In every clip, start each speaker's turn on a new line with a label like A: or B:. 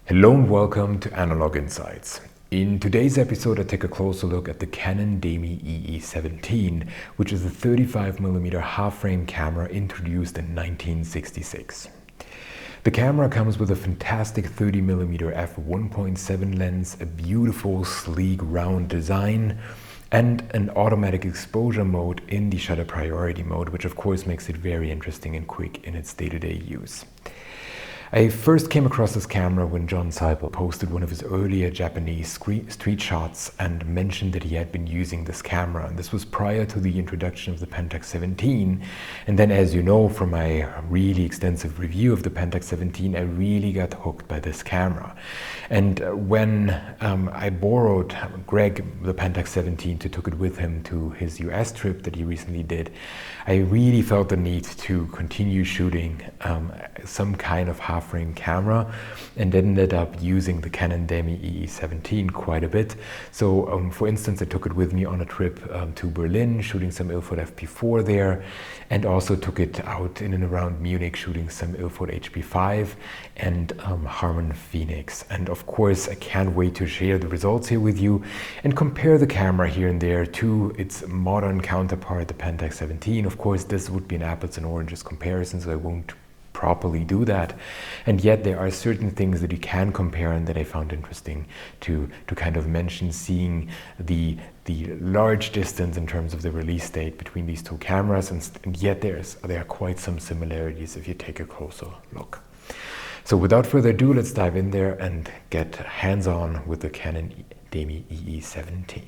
A: Hello and welcome to Analog Insights. In today's episode, I take a closer look at the Canon Demi EE17, which is a 35mm half-frame camera introduced in 1966. The camera comes with a fantastic 30mm f1.7 lens, a beautiful, sleek, round design, and an automatic exposure mode in the shutter priority mode, which of course makes it very interesting and quick in its day-to-day use. I first came across this camera when John Sypal posted one of his earlier Japanese street shots and mentioned that he had been using this camera. And this was prior to the introduction of the Pentax 17. And then, as you know from my really extensive review of the Pentax 17, I really got hooked by this camera. And when I borrowed Greg the Pentax 17 took it with him to his US trip that he recently did, I really felt the need to continue shooting some kind of half-frame camera, and ended up using the Canon Demi EE17 quite a bit. So for instance, I took it with me on a trip to Berlin, shooting some Ilford FP4 there, and also took it out in and around Munich, shooting some Ilford HP5 and Harman Phoenix. And of course, I can't wait to share the results here with you and compare the camera here and there to its modern counterpart, the Pentax 17. Of course, this would be an apples and oranges comparison, so I won't properly do that. And yet there are certain things that you can compare and that I found interesting to kind of mention, seeing the large distance in terms of the release date between these two cameras, and yet there are quite some similarities if you take a closer look. So without further ado, let's dive in there and get hands-on with the Canon Demi EE17.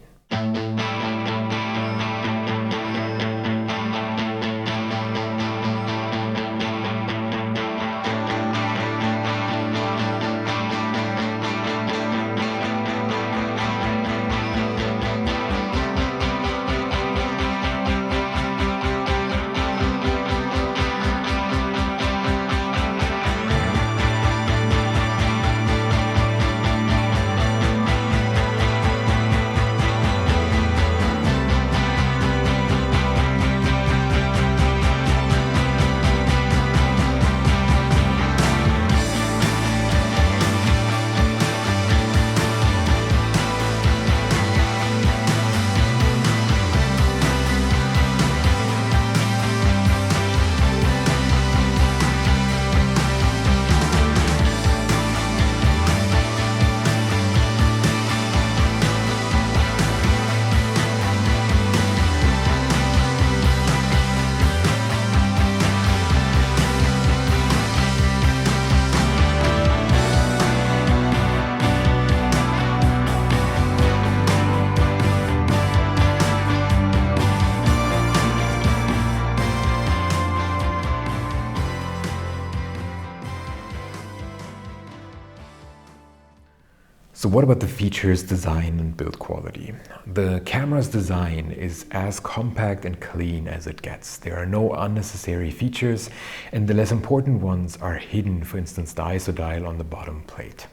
A: So what about the features, design, and build quality? The camera's design is as compact and clean as it gets. There are no unnecessary features, and the less important ones are hidden, for instance, the ISO dial on the bottom plate.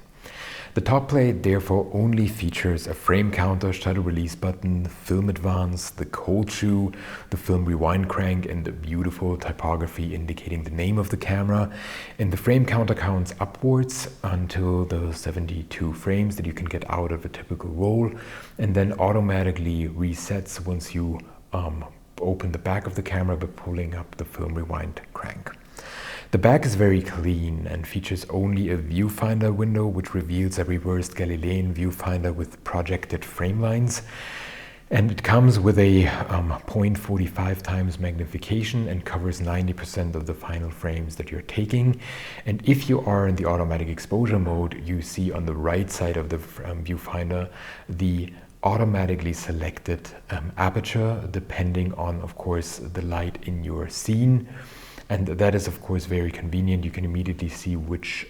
A: The top plate therefore only features a frame counter, shutter release button, film advance, the cold shoe, the film rewind crank, and the beautiful typography indicating the name of the camera. And the frame counter counts upwards until the 72 frames that you can get out of a typical roll, and then automatically resets once you open the back of the camera by pulling up the film rewind crank. The back is very clean and features only a viewfinder window, which reveals a reversed Galilean viewfinder with projected frame lines. And it comes with a 0.45 times magnification and covers 90% of the final frames that you're taking. And if you are in the automatic exposure mode, you see on the right side of the viewfinder the automatically selected aperture, depending on, of course, the light in your scene. And that is, of course, very convenient. You can immediately see which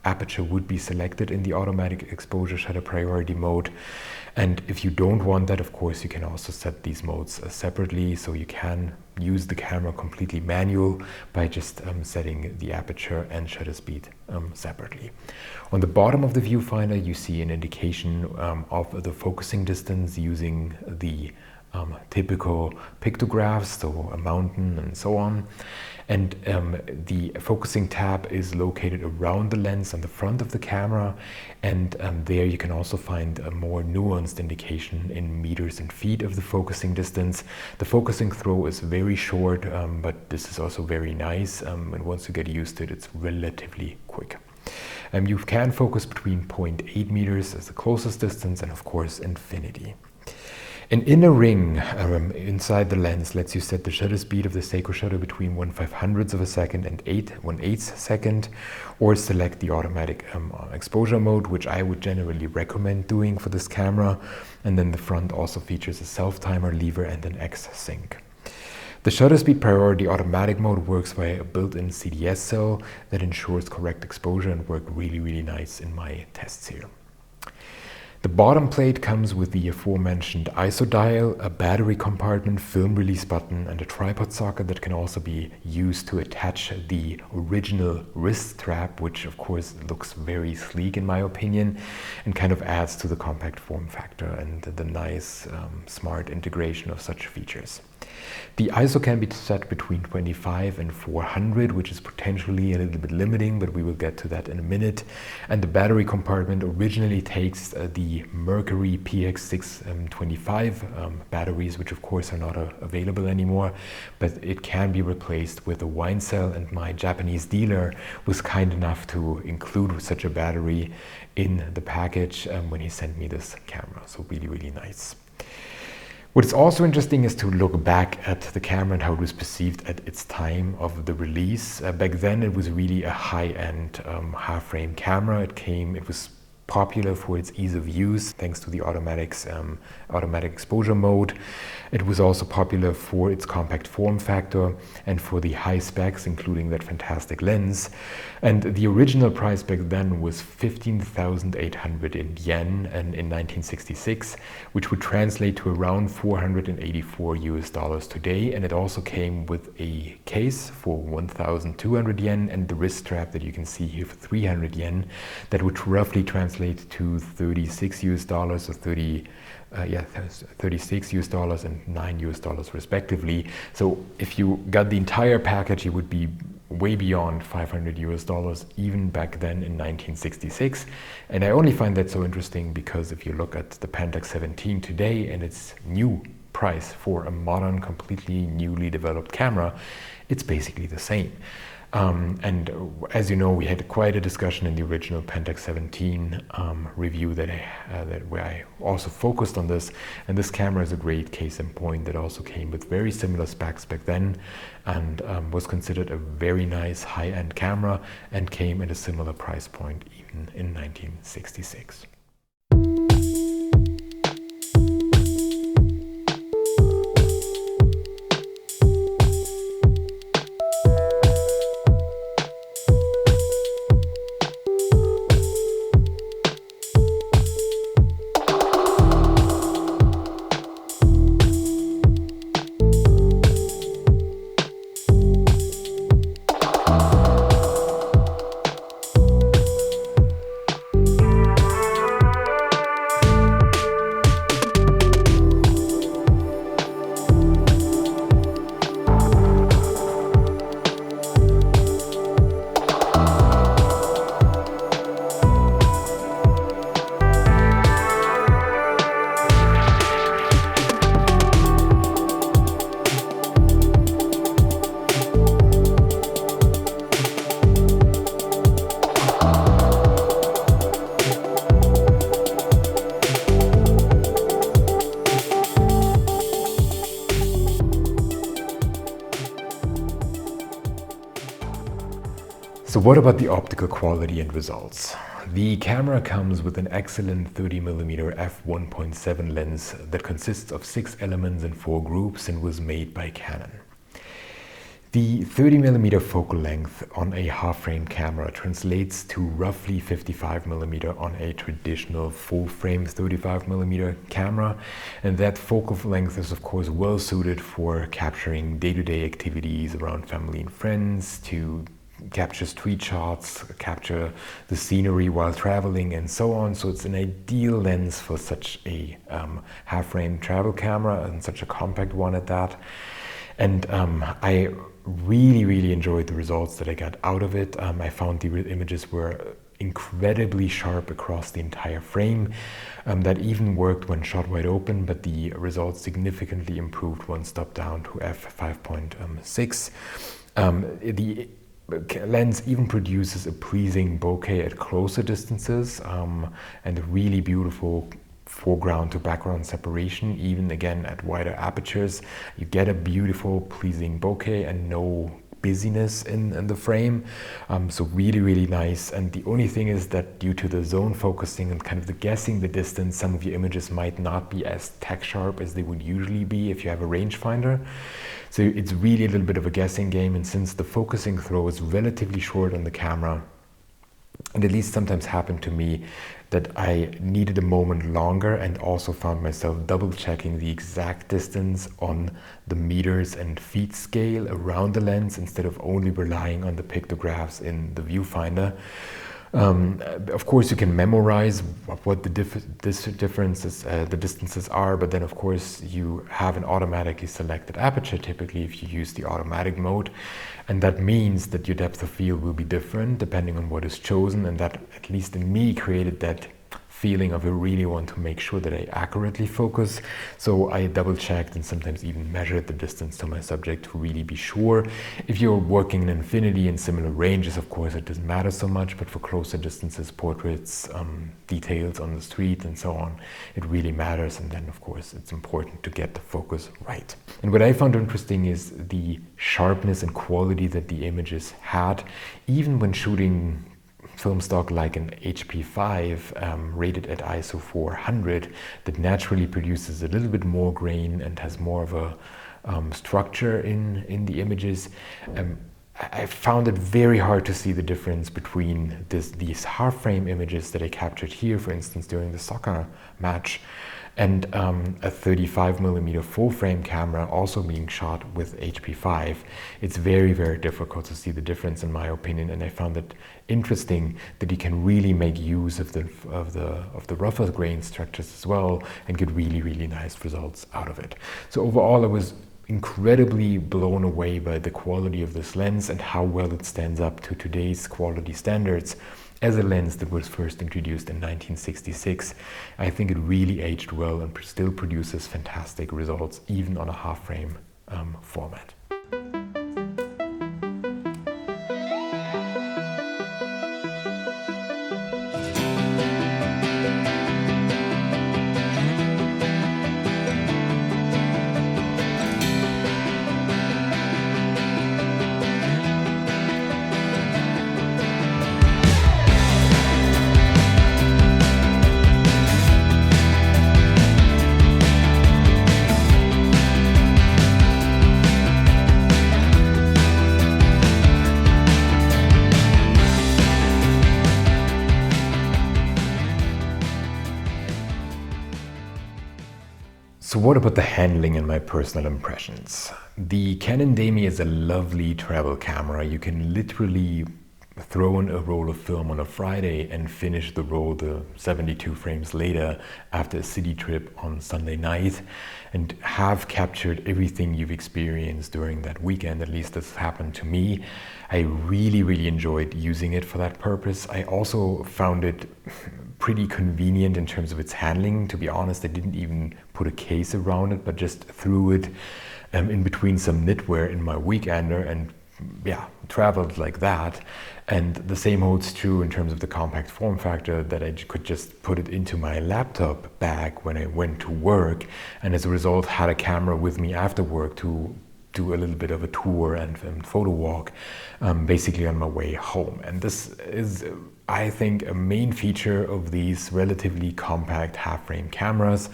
A: aperture would be selected in the automatic exposure shutter priority mode. And if you don't want that, of course, you can also set these modes separately. So you can use the camera completely manual by just setting the aperture and shutter speed separately. On the bottom of the viewfinder, you see an indication of the focusing distance using the typical pictographs, so a mountain and so on. And the focusing tab is located around the lens on the front of the camera, and there you can also find a more nuanced indication in meters and feet of the focusing distance. The focusing throw is very short, but this is also very nice, and once you get used to it, it's relatively quick. You can focus between 0.8 meters as the closest distance, and of course infinity. An inner ring inside the lens lets you set the shutter speed of the Seiko shutter between 1/500th of a second and 1/8 second, or select the automatic exposure mode, which I would generally recommend doing for this camera. And then the front also features a self-timer lever and an X-sync. The shutter speed priority automatic mode works via a built-in CDS cell that ensures correct exposure and worked really nice in my tests here. The bottom plate comes with the aforementioned ISO dial, a battery compartment, film release button, and a tripod socket that can also be used to attach the original wrist strap, which of course looks very sleek in my opinion, and kind of adds to the compact form factor and the nice smart integration of such features. The ISO can be set between 25 and 400, which is potentially a little bit limiting, but we will get to that in a minute. And the battery compartment originally takes the Mercury PX625 batteries, which of course are not available anymore, but it can be replaced with a wine cell, and my Japanese dealer was kind enough to include such a battery in the package when he sent me this camera. So really nice. What is also interesting is to look back at the camera and how it was perceived at its time of the release. Back then it was really a high-end half-frame camera. It was popular for its ease of use thanks to the automatic exposure mode. It was also popular for its compact form factor and for the high specs, including that fantastic lens. And the original price back then was 15,800 in yen and in 1966, which would translate to around $484 today. And it also came with a case for 1,200 yen and the wrist strap that you can see here for 300 yen. That would roughly translate to $36 or $36 and $9 respectively. So if you got the entire package, it would be way beyond $500 even back then in 1966. And I only find that so interesting because if you look at the Pentax 17 today and its new price for a modern, completely newly developed camera, it's basically the same. And as you know, we had quite a discussion in the original Pentax 17 review where I also focused on this, and this camera is a great case in point that also came with very similar specs back then and was considered a very nice high-end camera and came at a similar price point even in 1966. So what about the optical quality and results? The camera comes with an excellent 30mm f1.7 lens that consists of 6 elements in 4 groups and was made by Canon. The 30mm focal length on a half-frame camera translates to roughly 55mm on a traditional full-frame 35mm camera, and that focal length is of course well suited for capturing day-to-day activities around family and friends, to capture street shots, capture the scenery while traveling and so on. So it's an ideal lens for such a half-frame travel camera, and such a compact one at that. And I really enjoyed the results that I got out of it. I found the images were incredibly sharp across the entire frame. That even worked when shot wide open, but the results significantly improved one stop down to f5.6. The lens even produces a pleasing bokeh at closer distances, and a really beautiful foreground to background separation. Even again at wider apertures, you get a beautiful pleasing bokeh and no busyness in the frame. So really nice. And the only thing is that due to the zone focusing and kind of the guessing the distance, some of your images might not be as tack sharp as they would usually be if you have a rangefinder. So it's really a little bit of a guessing game, and since the focusing throw is relatively short on the camera, and at least sometimes happened to me that I needed a moment longer, and also found myself double checking the exact distance on the meters and feet scale around the lens instead of only relying on the pictographs in the viewfinder. Of course, you can memorize what the distances are, but then of course you have an automatically selected aperture typically if you use the automatic mode, and that means that your depth of field will be different depending on what is chosen, and that, at least in me, created that feeling of I really want to make sure that I accurately focus. So I double checked and sometimes even measured the distance to my subject to really be sure. If you're working in infinity and similar ranges, of course it doesn't matter so much, but for closer distances, portraits, details on the street and so on, it really matters. And then of course it's important to get the focus right. And what I found interesting is the sharpness and quality that the images had, even when shooting film stock like an HP5 rated at ISO 400, that naturally produces a little bit more grain and has more of a structure in the images. I found it very hard to see the difference between these half-frame images that I captured here, for instance, during the soccer match, and a 35mm full-frame camera also being shot with HP5. It's very difficult to see the difference, in my opinion, and I found it interesting that you can really make use of the rougher grain structures as well and get really nice results out of it. So overall, I was incredibly blown away by the quality of this lens and how well it stands up to today's quality standards. As a lens that was first introduced in 1966, I think it really aged well and still produces fantastic results, even on a half-frame format. So what about the handling and my personal impressions? The Canon Demi is a lovely travel camera. You can literally throw in a roll of film on a Friday and finish the roll the 72 frames later after a city trip on Sunday night, and have captured everything you've experienced during that weekend. At least this happened to me. I really enjoyed using it for that purpose. I also found it pretty convenient in terms of its handling. To be honest, I didn't even put a case around it, but just threw it in between some knitwear in my weekender and traveled like that. And the same holds true in terms of the compact form factor, that I could just put it into my laptop bag when I went to work, and as a result had a camera with me after work to do a little bit of a tour and photo walk, basically on my way home. And this is, I think, a main feature of these relatively compact half-frame cameras.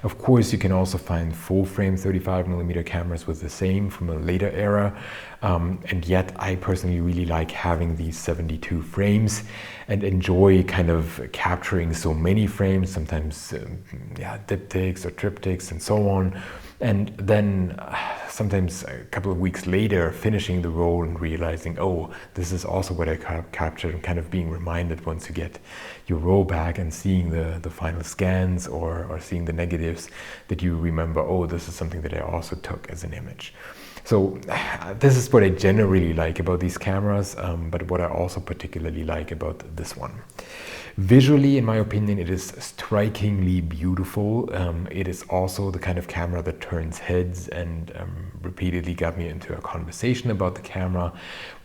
A: Of course, you can also find full-frame 35mm cameras with the same from a later era, and yet I personally really like having these 72 frames and enjoy kind of capturing so many frames, sometimes diptychs or triptychs and so on, and then sometimes a couple of weeks later finishing the roll and realizing, oh, this is also what I captured, and kind of being reminded once you get your roll back and seeing the final scans or seeing the negatives, that you remember, oh, this is something that I also took as an image. So this is what I generally like about these cameras, but what I also particularly like about this one. Visually, in my opinion, it is strikingly beautiful. It is also the kind of camera that turns heads, and repeatedly got me into a conversation about the camera.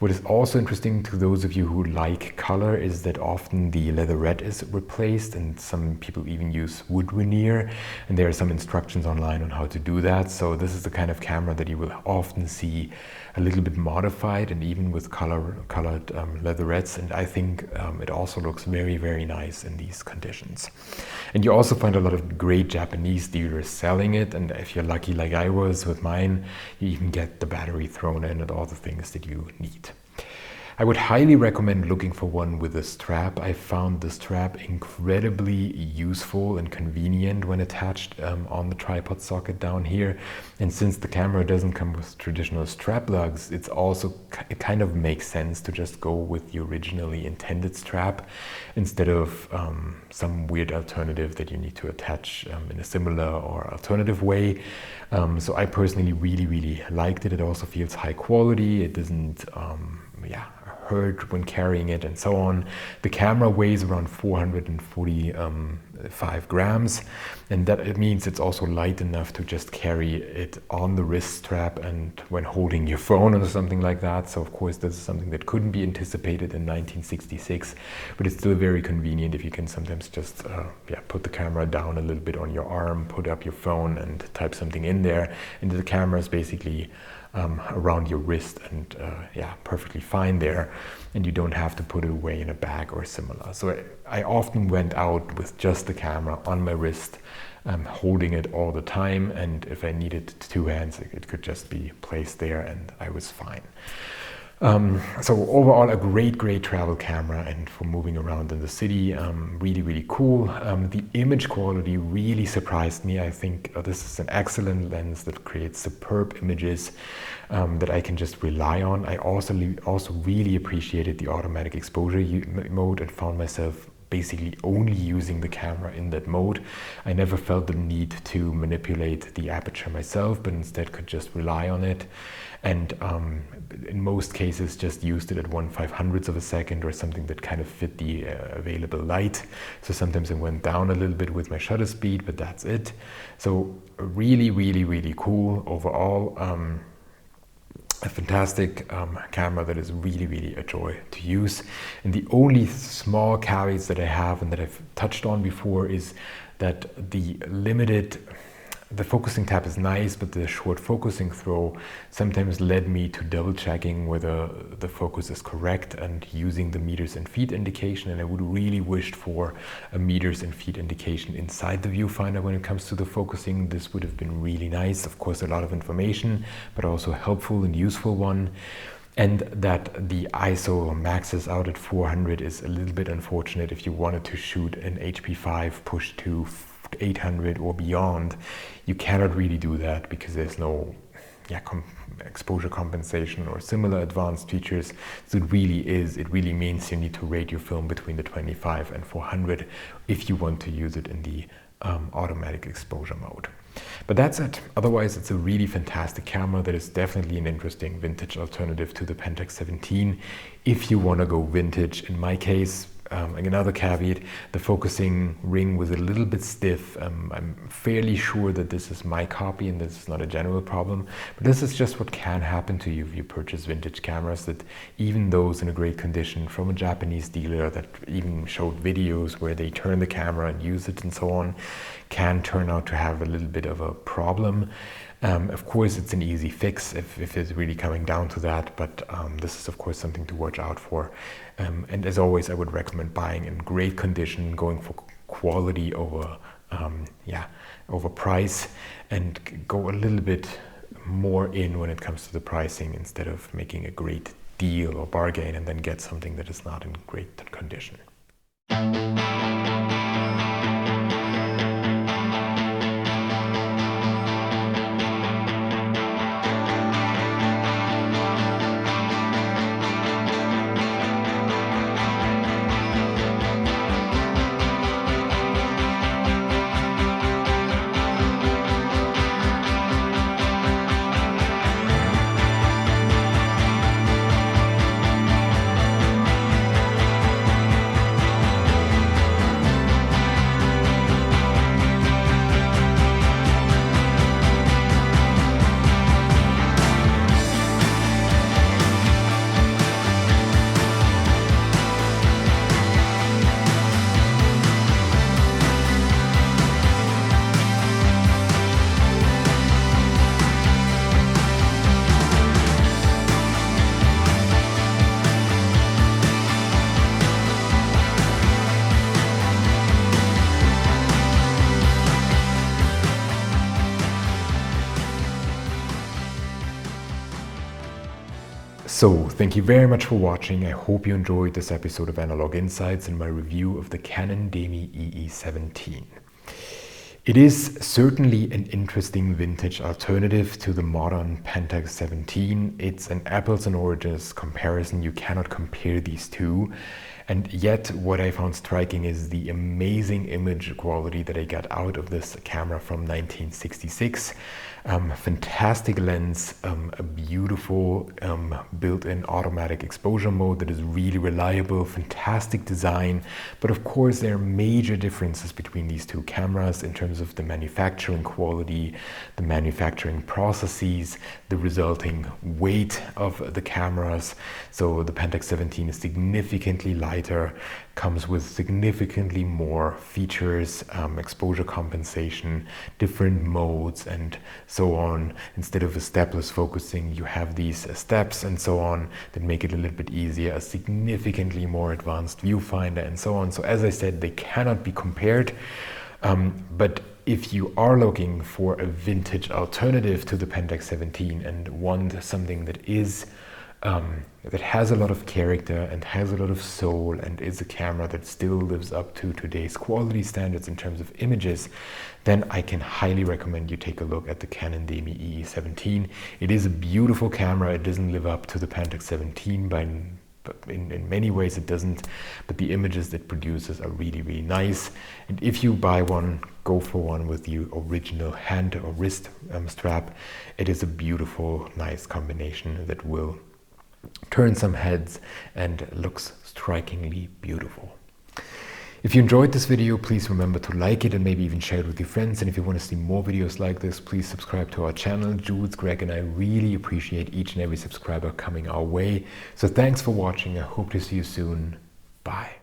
A: What is also interesting to those of you who like color is that often the leatherette is replaced, and some people even use wood veneer, and there are some instructions online on how to do that. So this is the kind of camera that you will often see a little bit modified, and even with colored leatherettes, and I think it also looks very, very nice in these conditions. And you also find a lot of great Japanese dealers selling it, and if you're lucky like I was with mine, you even get the battery thrown in and all the things that you need. I would highly recommend looking for one with a strap. I found the strap incredibly useful and convenient when attached on the tripod socket down here. And since the camera doesn't come with traditional strap lugs, it kind of makes sense to just go with the originally intended strap instead of some weird alternative that you need to attach in a similar or alternative way. So I personally really, really liked it. It also feels high quality. It doesn't hurt when carrying it and so on. The camera weighs around 445 grams, and that it means it's also light enough to just carry it on the wrist strap and when holding your phone or something like that. So of course this is something that couldn't be anticipated in 1966, but it's still very convenient if you can sometimes just put the camera down a little bit on your arm, put up your phone and type something in there, and the camera is basically around your wrist, and perfectly fine there, and you don't have to put it away in a bag or similar. So I often went out with just the camera on my wrist, holding it all the time, and if I needed two hands, it could just be placed there and I was fine. So overall, a great travel camera, and for moving around in the city, really, really cool. The image quality really surprised me. I think this is an excellent lens that creates superb images that I can just rely on. I also really appreciated the automatic exposure mode, and found myself basically only using the camera in that mode. I never felt the need to manipulate the aperture myself, but instead could just rely on it. And in most cases just used it at 1/500th of a second, or something that kind of fit the available light. So sometimes it went down a little bit with my shutter speed, but that's it. So really, really, really cool overall. A fantastic camera that is really, really a joy to use. And the only small caveats that I have, and that I've touched on before, is that the focusing tab is nice, but the short focusing throw sometimes led me to double checking whether the focus is correct and using the meters and feet indication. And I would really wished for a meters and feet indication inside the viewfinder when it comes to the focusing. This would have been really nice. Of course, a lot of information, but also a helpful and useful one. And that the ISO maxes out at 400 is a little bit unfortunate if you wanted to shoot an HP5 push to 800 or beyond. You cannot really do that because there's no exposure compensation or similar advanced features. So it really means you need to rate your film between the 25 and 400 if you want to use it in the automatic exposure mode. But that's it. Otherwise, it's a really fantastic camera that is definitely an interesting vintage alternative to the Pentax 17 if you want to go vintage. In my case, another caveat, the focusing ring was a little bit stiff. I'm fairly sure that this is my copy and this is not a general problem, but this is just what can happen to you if you purchase vintage cameras, that even those in a great condition from a Japanese dealer that even showed videos where they turn the camera and use it and so on, can turn out to have a little bit of a problem. Of course, it's an easy fix if it's really coming down to that, but this is of course something to watch out for. And as always, I would recommend buying in great condition, going for quality over price, and go a little bit more in when it comes to the pricing, instead of making a great deal or bargain and then get something that is not in great condition. So, thank you very much for watching. I hope you enjoyed this episode of Analog Insights and my review of the Canon Demi EE17. It is certainly an interesting vintage alternative to the modern Pentax 17. It's an apples and oranges comparison. You cannot compare these two. And yet what I found striking is the amazing image quality that I got out of this camera from 1966. Fantastic lens, a beautiful built-in automatic exposure mode that is really reliable, fantastic design. But of course there are major differences between these two cameras in terms of the manufacturing quality, the manufacturing processes, the resulting weight of the cameras. So the Pentax 17 is significantly lighter, comes with significantly more features, exposure compensation, different modes and so on. Instead of a stepless focusing, you have these steps and so on that make it a little bit easier, a significantly more advanced viewfinder and so on. So as I said, they cannot be compared. But if you are looking for a vintage alternative to the Pentax 17 and want something that is that has a lot of character and has a lot of soul and is a camera that still lives up to today's quality standards in terms of images, then I can highly recommend you take a look at the Canon Demi EE17. It is a beautiful camera. It doesn't live up to the Pentax 17 but in many ways it doesn't, but the images it produces are really, really nice. And if you buy one, go for one with the original hand or wrist strap. It is a beautiful, nice combination that will turn some heads and looks strikingly beautiful. If you enjoyed this video, please remember to like it and maybe even share it with your friends. And if you want to see more videos like this, please subscribe to our channel. Jules, Greg and I really appreciate each and every subscriber coming our way. So thanks for watching. I hope to see you soon. Bye.